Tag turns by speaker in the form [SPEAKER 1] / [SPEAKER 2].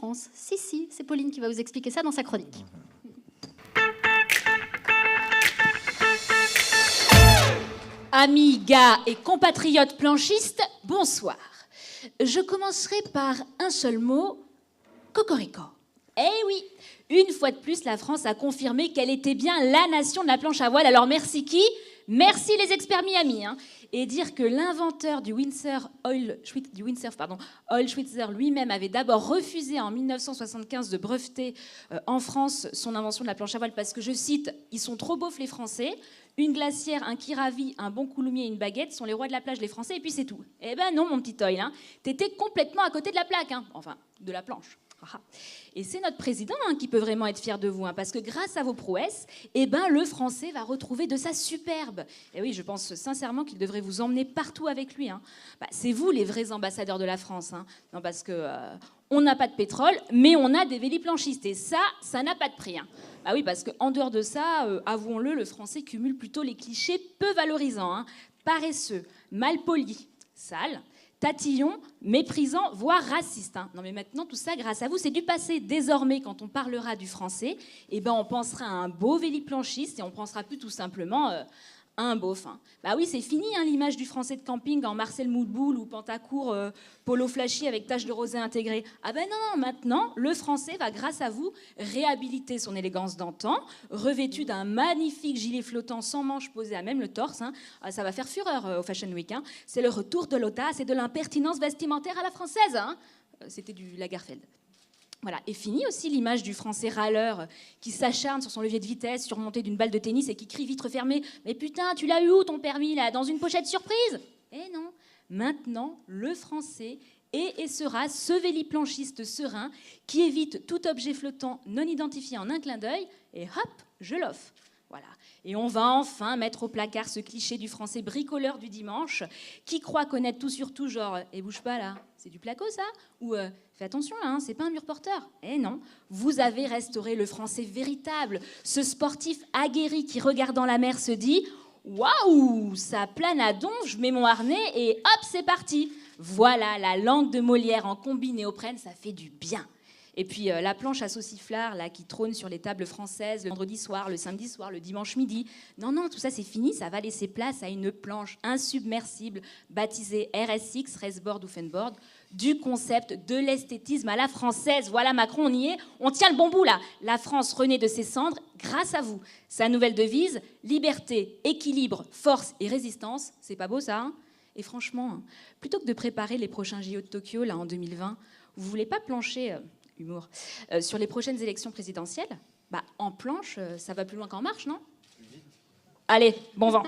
[SPEAKER 1] France. Si, c'est Pauline qui va vous expliquer ça dans sa chronique.
[SPEAKER 2] Amis, gars et compatriotes planchistes, bonsoir. Je commencerai par un seul mot, cocorico. Eh oui, une fois de plus, la France a confirmé qu'elle était bien la nation de la planche à voile. Alors merci qui? Merci les experts Miami. Et dire que l'inventeur du windsurf Oil Schweitzer lui-même avait d'abord refusé en 1975 de breveter en France son invention de la planche à voile parce que, je cite, « Ils sont trop beaufs les Français. Une glacière, un kiravi, un bon couloumier et une baguette sont les rois de la plage, les Français, et puis c'est tout. » Eh ben non, mon petit Oil, t'étais complètement à côté de la plaque, enfin, de la planche. Et c'est notre président qui peut vraiment être fier de vous, parce que grâce à vos prouesses, le français va retrouver de sa superbe. Et oui, je pense sincèrement qu'il devrait vous emmener partout avec lui. C'est vous les vrais ambassadeurs de la France. Non, parce que on n'a pas de pétrole, mais on a des véliplanchistes. Et ça n'a pas de prix. Bah oui, parce qu'en dehors de ça, avouons-le, le français cumule plutôt les clichés peu valorisants. Paresseux, malpoli, sale, tatillon, méprisant, voire raciste. Non mais maintenant, tout ça, grâce à vous, c'est du passé. Désormais, quand on parlera du français, on pensera à un beau véliplanchiste et on pensera plus tout simplement à un beauf. Bah oui, c'est fini l'image du français de camping en Marcel Moudboul ou Pantacourt polo flashy avec tache de rosé intégrée. Ah ben non, maintenant, le français va, grâce à vous, réhabiliter son élégance d'antan, revêtu d'un magnifique gilet flottant sans manches posé à même le torse. Ça va faire fureur au Fashion Week. C'est le retour de l'audace et de l'impertinence vestimentaire à la française. C'était du Lagerfeld. Voilà. Et fini aussi l'image du français râleur qui s'acharne sur son levier de vitesse surmonté d'une balle de tennis et qui crie vitre fermée « Mais putain, tu l'as eu où ton permis là? Dans une pochette surprise ?» Eh non, maintenant le français est et sera ce véliplanchiste serein qui évite tout objet flottant non identifié en un clin d'œil et hop, je l'offre. Voilà. Et on va enfin mettre au placard ce cliché du français bricoleur du dimanche qui croit connaître tout sur tout, genre « Et bouge pas là, c'est du placo ça ?» ou « Fais attention là, c'est pas un mur porteur. » Eh non, vous avez restauré le français véritable, ce sportif aguerri qui, regardant la mer, se dit « Waouh, ça plane à donf, je mets mon harnais et hop, c'est parti !» Voilà, la langue de Molière en combi néoprène, ça fait du bien. Et puis la planche à sauciflard là, qui trône sur les tables françaises le vendredi soir, le samedi soir, le dimanche midi. Non, tout ça c'est fini, ça va laisser place à une planche insubmersible baptisée RSX, Raceboard ou Fanboard, du concept de l'esthétisme à la française. Voilà Macron, on y est, on tient le bon bout là. La France renaît de ses cendres grâce à vous. Sa nouvelle devise, liberté, équilibre, force et résistance. C'est pas beau ça Et franchement, plutôt que de préparer les prochains JO de Tokyo là en 2020, vous voulez pas plancher... humour, sur les prochaines élections présidentielles, en planche, ça va plus loin qu'en marche, non? Allez, bon vent.